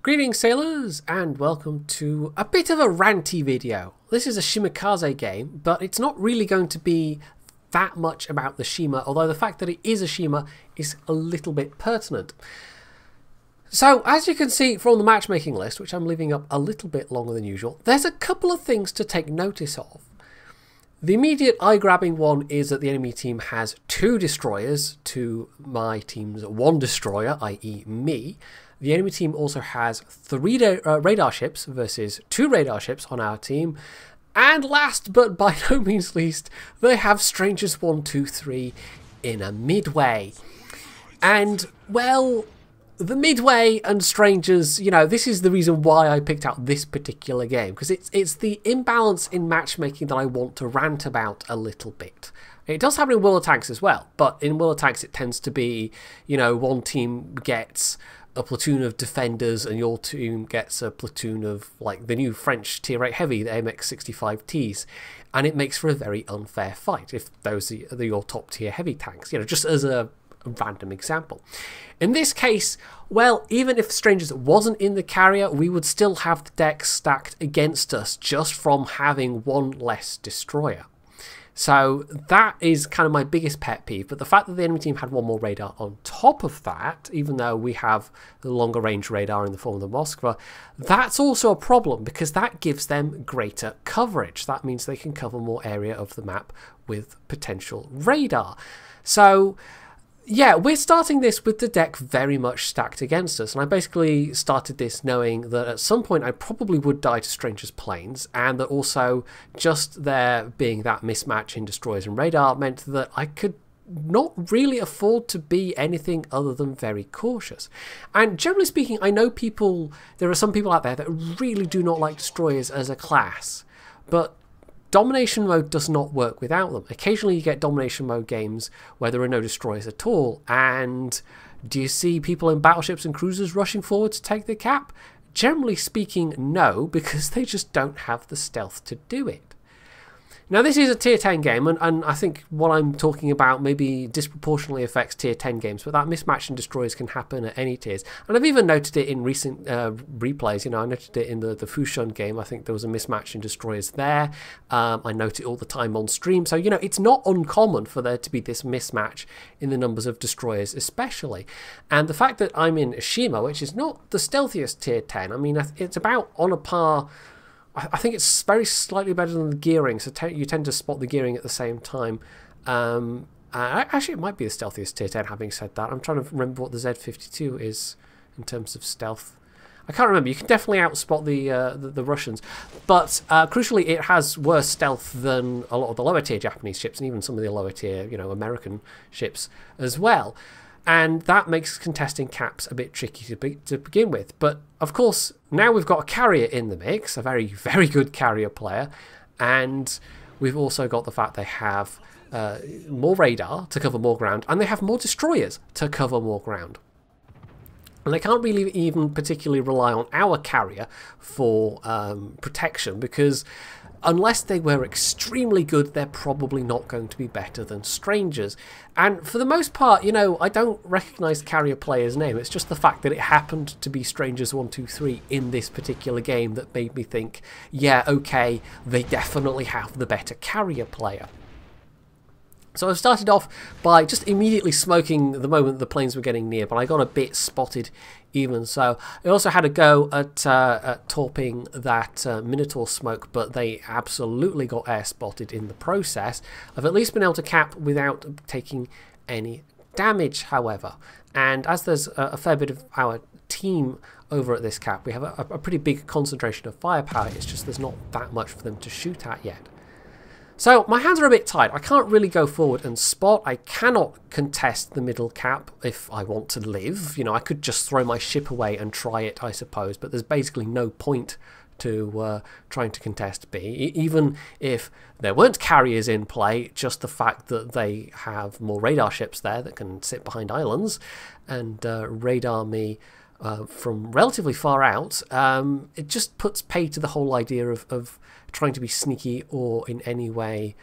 Greetings sailors and welcome to a bit of a ranty video. This is a Shimakaze game, but it's not really going to be that much about the Shima, although the fact that it is a Shima is a little bit pertinent. So as you can see from the matchmaking list, which I'm leaving up a little bit longer than usual, there's a couple of things to take notice of. The immediate eye-grabbing one is that the enemy team has 2 destroyers to my team's 1 destroyer, i.e. me. The enemy team also has 3 radar ships versus 2 radar ships on our team. And last but by no means least, they have Strangers 1, 2, 3 in a midway. And, well, the midway and Strangers, you know, this is the reason why I picked out this particular game. Because it's the imbalance in matchmaking that I want to rant about a little bit. It does happen in World of Tanks as well. But in World of Tanks it tends to be, you know, one team gets a platoon of defenders and your team gets a platoon of, like, the new French tier 8 heavy, the AMX-65Ts, and it makes for a very unfair fight if those are your top tier heavy tanks, you know, just as a random example. In this case, well, even if Strangers wasn't in the carrier, we would still have the deck stacked against us just from having 1 less destroyer. So that is kind of my biggest pet peeve, but the fact that the enemy team had 1 more radar on top of that, even though we have the longer range radar in the form of the Moskva, that's also a problem because that gives them greater coverage. That means they can cover more area of the map with potential radar. So yeah, we're starting this with the deck very much stacked against us, and I basically started this knowing that at some point I probably would die to Strangers' planes, and that also just there being that mismatch in destroyers and radar meant that I could not really afford to be anything other than very cautious. And generally speaking, I know there are some people out there that really do not like destroyers as a class, but domination mode does not work without them. Occasionally you get domination mode games where there are no destroyers at all, and do you see people in battleships and cruisers rushing forward to take the cap? Generally speaking, no, because they just don't have the stealth to do it. Now this is a tier 10 game, and I think what I'm talking about maybe disproportionately affects tier 10 games, but that mismatch in destroyers can happen at any tiers. And I've even noted it in recent replays. You know, I noted it in the Fushun game. I think there was a mismatch in destroyers there. I note it all the time on stream. So, you know, it's not uncommon for there to be this mismatch in the numbers of destroyers especially. And the fact that I'm in Shima, which is not the stealthiest tier 10, I mean, it's about on a par. I think it's very slightly better than the gearing, so you tend to spot the gearing at the same time. Actually, it might be the stealthiest tier 10, having said that. I'm trying to remember what the Z52 is in terms of stealth. I can't remember. You can definitely outspot the Russians. But crucially, it has worse stealth than a lot of the lower tier Japanese ships, and even some of the lower tier, you know, American ships as well. And that makes contesting caps a bit tricky to begin with. But, of course, now we've got a carrier in the mix, a very, very good carrier player. And we've also got the fact they have more radar to cover more ground, and they have more destroyers to cover more ground. And they can't really even particularly rely on our carrier for protection, because unless they were extremely good, they're probably not going to be better than Strangers. And for the most part, you know, I don't recognise the carrier player's name. It's just the fact that it happened to be Strangers 1, 2, 3 in this particular game that made me think, yeah, okay, they definitely have the better carrier player. So I started off by just immediately smoking the moment the planes were getting near, but I got a bit spotted even so. I also had a go at torping that Minotaur smoke, but they absolutely got air spotted in the process. I've at least been able to cap without taking any damage, however. And as there's a fair bit of our team over at this cap, we have a pretty big concentration of firepower. It's just there's not that much for them to shoot at yet. So my hands are a bit tight. I can't really go forward and spot. I cannot contest the middle cap if I want to live. You know, I could just throw my ship away and try it, I suppose, but there's basically no point to trying to contest B. Even if there weren't carriers in play, just the fact that they have more radar ships there that can sit behind islands and radar me from relatively far out, it just puts pay to the whole idea of trying to be sneaky or in any way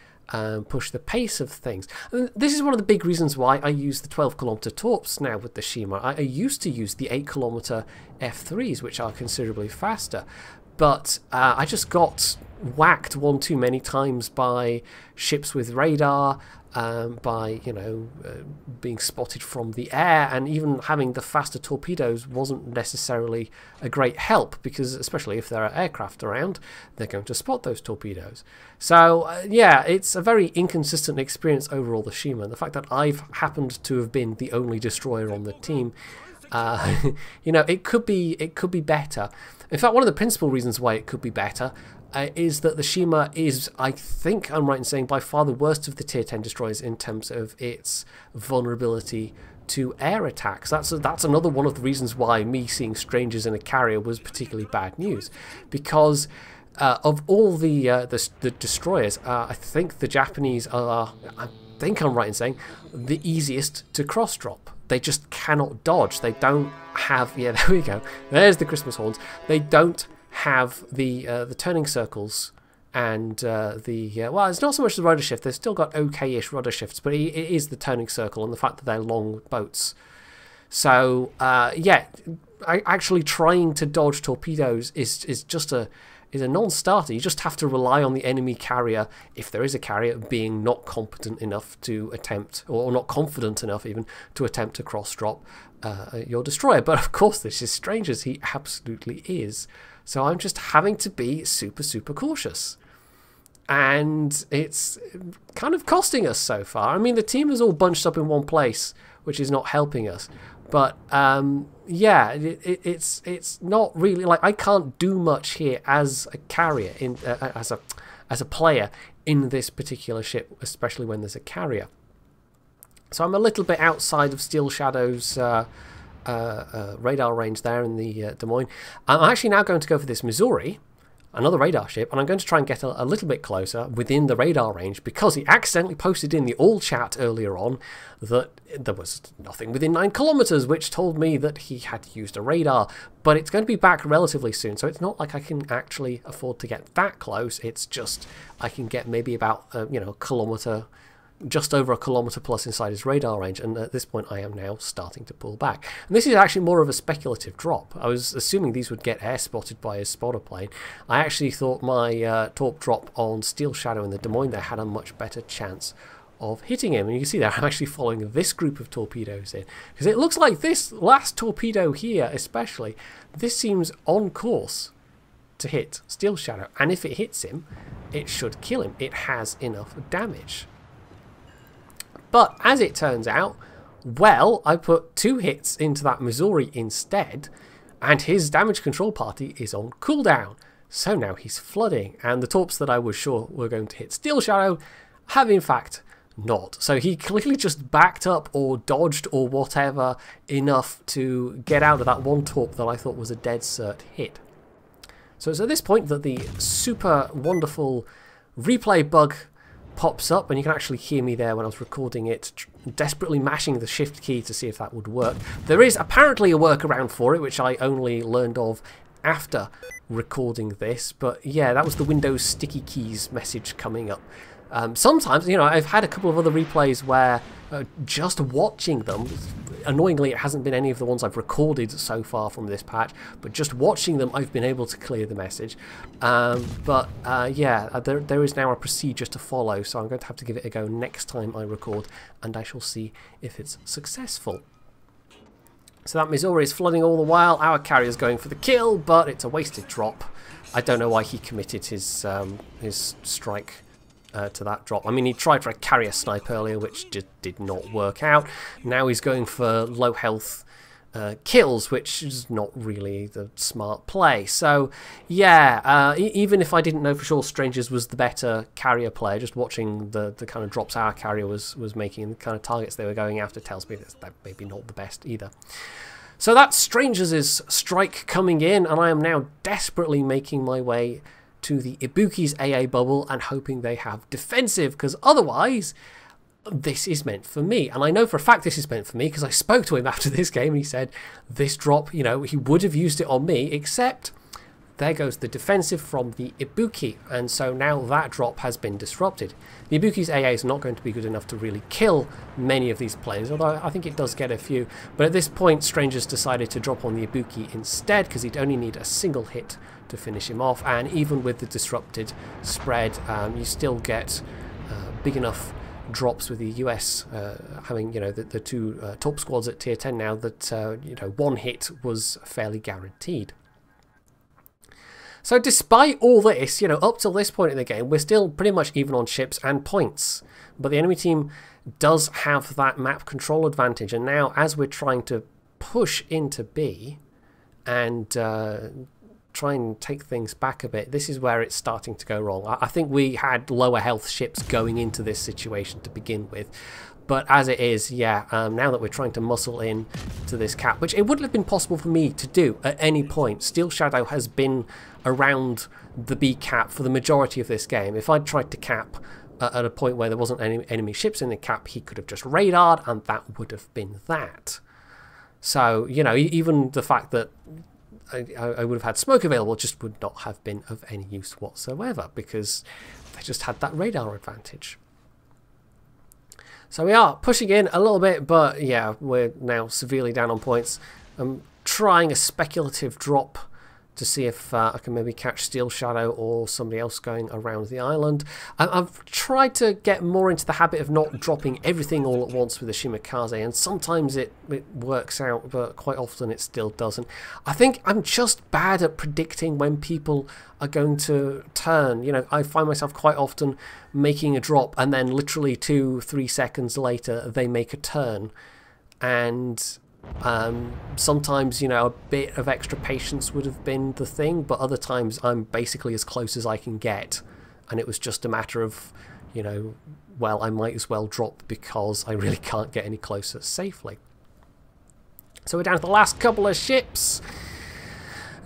push the pace of things. And this is one of the big reasons why I use the 12-kilometer torps now with the Shima. I used to use the 8-kilometer F3s, which are considerably faster, but I just got whacked one too many times by ships with radar, by being spotted from the air, and even having the faster torpedoes wasn't necessarily a great help, because especially if there are aircraft around, they're going to spot those torpedoes. So yeah, it's a very inconsistent experience overall, the Shima. The fact that I've happened to have been the only destroyer on the team, it could be better. In fact, one of the principal reasons why it could be better is that the Shima is, I think I'm right in saying, by far the worst of the tier 10 destroyers in terms of its vulnerability to air attacks. That's another one of the reasons why me seeing strangers in a carrier was particularly bad news, because of all the destroyers, I think the Japanese are, I think I'm right in saying, the easiest to cross drop. They just cannot dodge. They don't have, yeah, there we go. There's the Christmas horns. They don't have the turning circles and well, it's not so much the rudder shift. They've still got okay-ish rudder shifts, but it is the turning circle and the fact that they're long boats. So yeah, actually trying to dodge torpedoes is just a non-starter. You just have to rely on the enemy carrier, if there is a carrier, being not competent enough to attempt, or not confident enough even, to attempt to cross-drop your destroyer. But of course, this is strange as he absolutely is. So I'm just having to be super, super cautious. And it's kind of costing us so far. I mean, the team is all bunched up in one place, which is not helping us. But yeah, it's not really, like, I can't do much here as a carrier, as a player in this particular ship, especially when there's a carrier. So I'm a little bit outside of Steel Shadow's radar range there in the Des Moines. I'm actually now going to go for this Missouri, another radar ship, and I'm going to try and get a little bit closer within the radar range, because he accidentally posted in the all chat earlier on that there was nothing within 9 kilometers, which told me that he had used a radar. But it's going to be back relatively soon, so it's not like I can actually afford to get that close. It's just I can get maybe about a kilometer, just over a kilometer plus inside his radar range, and at this point I am now starting to pull back. And this is actually more of a speculative drop. I was assuming these would get air spotted by his spotter plane. I actually thought my torp drop on Steel Shadow in the Des Moines there had a much better chance of hitting him. And you can see there I'm actually following this group of torpedoes in, because it looks like this last torpedo here especially, this seems on course to hit Steel Shadow, and if it hits him, it should kill him. It has enough damage. But as it turns out, well, I put 2 hits into that Missouri instead, and his damage control party is on cooldown. So now he's flooding, and the torps that I was sure were going to hit Steel Shadow have in fact not. So he clearly just backed up or dodged or whatever enough to get out of that one torp that I thought was a dead cert hit. So it's at this point that the super wonderful replay bug pops up, and you can actually hear me there when I was recording it, desperately mashing the shift key to see if that would work. There is apparently a workaround for it, which I only learned of after recording this, but yeah, that was the Windows sticky keys message coming up. Sometimes, I've had a couple of other replays where just watching them, annoyingly it hasn't been any of the ones I've recorded so far from this patch, but just watching them I've been able to clear the message. Yeah, there is now a procedure to follow, so I'm going to have to give it a go next time I record, and I shall see if it's successful. So that Missouri is flooding all the while. Our carrier's going for the kill, but it's a wasted drop. I don't know why he committed his strike to that drop. I mean, he tried for a carrier snipe earlier, which just did not work out. Now he's going for low health kills, which is not really the smart play. So yeah, even if I didn't know for sure Strangers was the better carrier player, just watching the kind of drops our carrier was making and the kind of targets they were going after tells me that maybe not the best either. So that's Strangers' strike coming in, and I am now desperately making my way to the Ibuki's AA bubble and hoping they have defensive, because otherwise this is meant for me. And I know for a fact this is meant for me because I spoke to him after this game and he said this drop, he would have used it on me, except there goes the defensive from the Ibuki, and so now that drop has been disrupted. The Ibuki's AA is not going to be good enough to really kill many of these players, although I think it does get a few. But at this point, Strangers decided to drop on the Ibuki instead, because he'd only need a single hit to finish him off, and even with the disrupted spread, you still get big enough drops with the US having, you know, the two top squads at tier 10 now that, you know, one hit was fairly guaranteed. So despite all this, you know, up till this point in the game, we're still pretty much even on ships and points. But the enemy team does have that map control advantage. And now, as we're trying to push into B and try and take things back a bit, this is where it's starting to go wrong. I think we had lower health ships going into this situation to begin with. But as it is, yeah, now that we're trying to muscle in to this cap, which it wouldn't have been possible for me to do at any point. Steel Shadow has been around the B cap for the majority of this game. If I'd tried to cap at a point where there wasn't any enemy ships in the cap, he could have just radared, and that would have been that. So, you know, even the fact that I would have had smoke available just would not have been of any use whatsoever, because they just had that radar advantage. So we are pushing in a little bit, but yeah, we're now severely down on points. I'm trying a speculative drop to see if I can maybe catch Steel Shadow or somebody else going around the island. I've tried to get more into the habit of not dropping everything all at once with the Shimakaze, and sometimes it works out, but quite often it still doesn't. I think I'm just bad at predicting when people are going to turn. You know, I find myself quite often making a drop and then literally 2-3 seconds later they make a turn, and sometimes, you know, a bit of extra patience would have been the thing, but other times I'm basically as close as I can get, and it was just a matter of, you know, well, I might as well drop because I really can't get any closer safely. So we're down to the last couple of ships,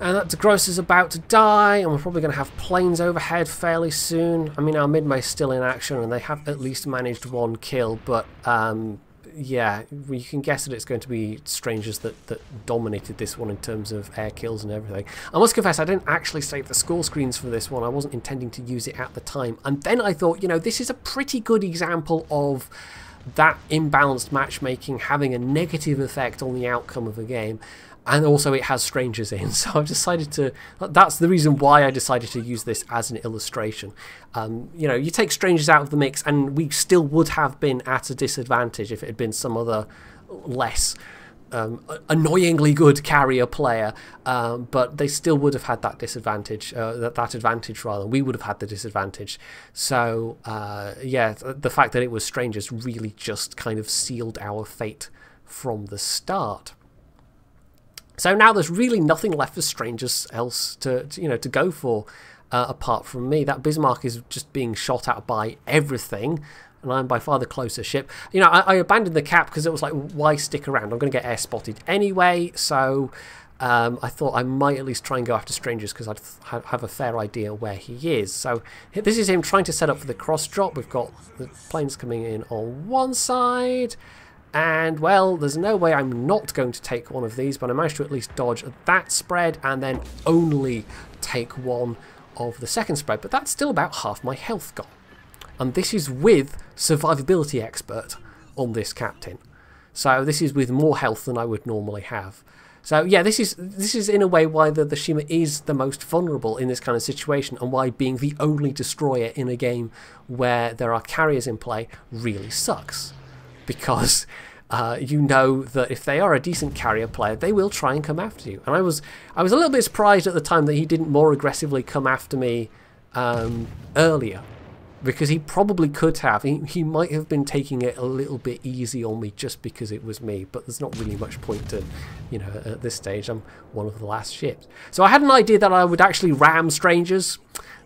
and that DeGrosse is about to die, and we're probably going to have planes overhead fairly soon. I mean, our mid-may's still in action, and they have at least managed one kill, but yeah, you can guess that it's going to be Strangers that dominated this one in terms of air kills and everything. I must confess, I didn't actually save the score screens for this one. I wasn't intending to use it at the time. And then I thought, you know, this is a pretty good example of that imbalanced matchmaking having a negative effect on the outcome of a game. And also it has Strangers in, so I've decided to, that's the reason why I decided to use this as an illustration. You know, you take Strangers out of the mix and we still would have been at a disadvantage if it had been some other less annoyingly good carrier player, but they still would have had that disadvantage, that advantage rather, we would have had the disadvantage. So yeah, the fact that it was Strangers really just kind of sealed our fate from the start. So now there's really nothing left for Strangers else to you know, to go for apart from me. That Bismarck is just being shot at by everything, and I'm by far the closer ship. You know, I abandoned the cap because it was like, why stick around? I'm going to get air spotted anyway, so I thought I might at least try and go after Strangers because I'd have a fair idea where he is. So this is him trying to set up for the cross drop. We've got the planes coming in on one side, and, well, there's no way I'm not going to take one of these, but I managed to at least dodge that spread and then only take one of the second spread. But that's still about half my health gone. And this is with Survivability Expert on this captain. So this is with more health than I would normally have. So, yeah, this is in a way why the Shima is the most vulnerable in this kind of situation, and why being the only destroyer in a game where there are carriers in play really sucks. Because you know that if they are a decent carrier player, they will try and come after you. And I was a little bit surprised at the time that he didn't more aggressively come after me earlier, because he probably could have. He might have been taking it a little bit easy on me just because it was me, but there's not really much point to, you know, at this stage. I'm one of the last ships. So I had an idea that I would actually ram Strangers,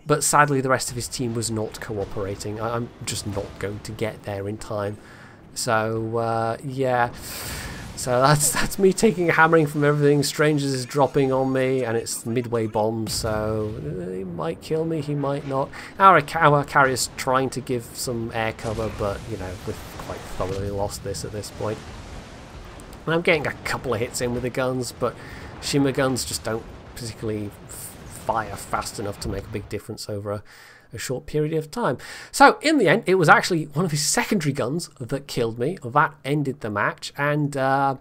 but sadly the rest of his team was not cooperating. I'm just not going to get there in time. So yeah, so that's me taking a hammering from everything. Strangers is dropping on me, and it's midway bombs, so he might kill me, he might not. Our carrier's trying to give some air cover, but, you know, we've quite thoroughly lost this at this point. And I'm getting a couple of hits in with the guns, but Shima guns just don't particularly fire fast enough to make a big difference over a short period of time. So in the end, it was actually one of his secondary guns that killed me. That ended the match, and I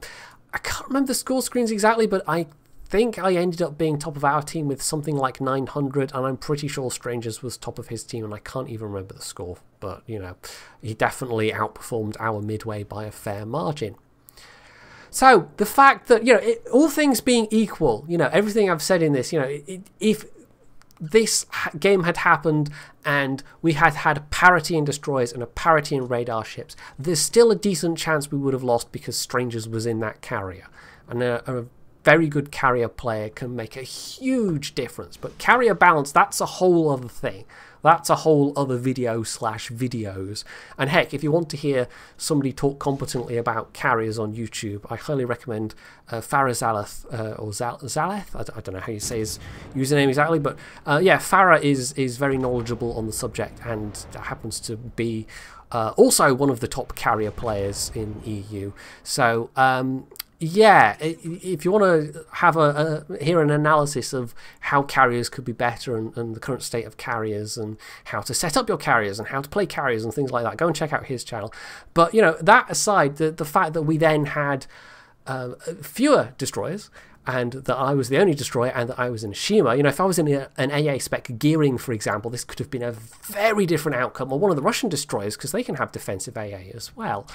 can't remember the score screens exactly, but I think I ended up being top of our team with something like 900, and I'm pretty sure Strangers was top of his team, and I can't even remember the score, but you know, he definitely outperformed our midway by a fair margin. So the fact that, you know, all things being equal, you know, everything I've said in this, you know, if this game had happened and we had had parity in destroyers and a parity in radar ships, there's still a decent chance we would have lost because Strangers was in that carrier, and a very good carrier player can make a huge difference. But carrier balance, that's a whole other thing. That's a whole other video / videos. And heck, if you want to hear somebody talk competently about carriers on YouTube, I highly recommend Farah Zaleth, or Zaleth? I don't know how you say his username exactly, but yeah, Farah is very knowledgeable on the subject, and happens to be also one of the top carrier players in EU. So yeah, if you want to have hear an analysis of how carriers could be better, and the current state of carriers, and how to set up your carriers, and how to play carriers and things like that, go and check out his channel. But you know, that aside, the fact that we then had fewer destroyers, and that I was the only destroyer, and that I was in Shima, you know, if I was in an AA spec gearing, for example, this could have been a very different outcome, or one of the Russian destroyers, because they can have defensive AA as well.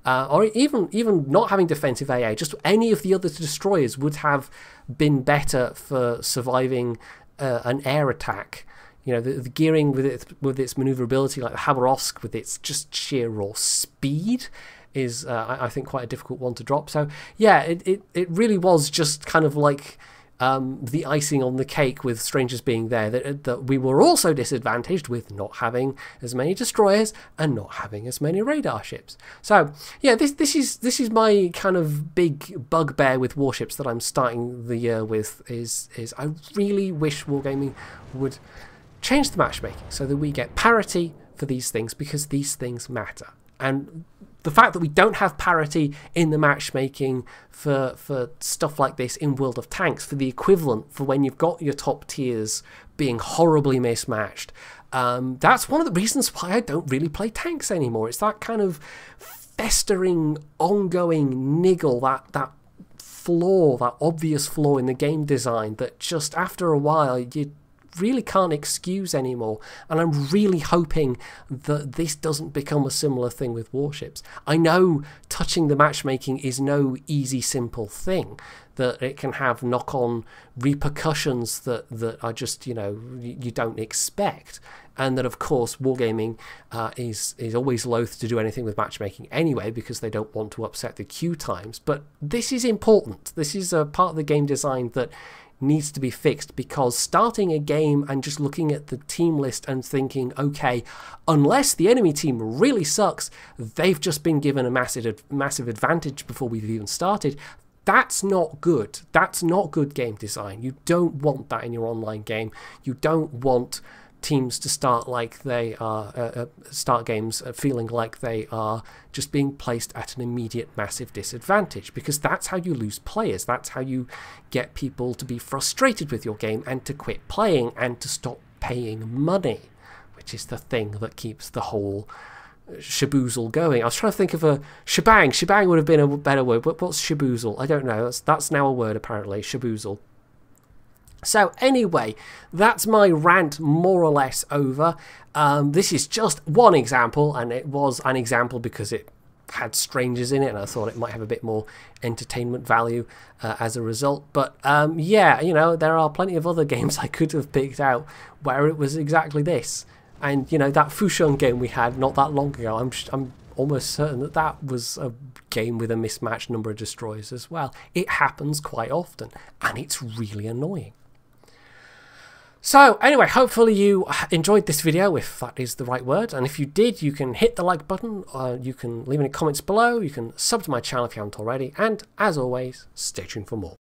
Or even not having defensive AA, just any of the other destroyers would have been better for surviving an air attack. You know, the gearing with its maneuverability, like the Khabarovsk with its just sheer raw speed, is I think quite a difficult one to drop. So yeah, it really was just kind of like the icing on the cake with Strangers being there, that we were also disadvantaged with not having as many destroyers and not having as many radar ships. So yeah, this is my kind of big bugbear with warships that I'm starting the year with, is I really wish Wargaming would change the matchmaking so that we get parity for these things, because these things matter. And the fact that we don't have parity in the matchmaking for stuff like this in World of Tanks, for the equivalent for when you've got your top tiers being horribly mismatched, that's one of the reasons why I don't really play tanks anymore. It's that kind of festering, ongoing niggle, that flaw, that obvious flaw in the game design that just after a while you really can't excuse anymore. And I'm really hoping that this doesn't become a similar thing with warships. I know touching the matchmaking is no easy, simple thing, that it can have knock-on repercussions that are just, you know, you don't expect. And that, of course, Wargaming is always loath to do anything with matchmaking anyway, because they don't want to upset the queue times. But this is important. This is a part of the game design that needs to be fixed, because starting a game and just looking at the team list and thinking, okay, unless the enemy team really sucks, they've just been given a massive advantage before we've even started, that's not good. That's not good game design. You don't want that in your online game. You don't want teams to start like they are, start games feeling like they are just being placed at an immediate massive disadvantage, because that's how you lose players. That's how you get people to be frustrated with your game and to quit playing and to stop paying money, which is the thing that keeps the whole shaboozle going. I was trying to think of a shebang. Shebang would have been a better word, but what's shaboozle? I don't know. That's now a word apparently, shaboozle. So anyway, that's my rant more or less over. This is just one example, and it was an example because it had Strangers in it, and I thought it might have a bit more entertainment value as a result. But yeah, you know, there are plenty of other games I could have picked out where it was exactly this. And, you know, that Fushun game we had not that long ago, I'm almost certain that that was a game with a mismatched number of destroyers as well. It happens quite often, and it's really annoying. So anyway, hopefully you enjoyed this video, if that is the right word, and if you did, you can hit the like button, you can leave any comments below, you can sub to my channel if you haven't already, and as always, stay tuned for more.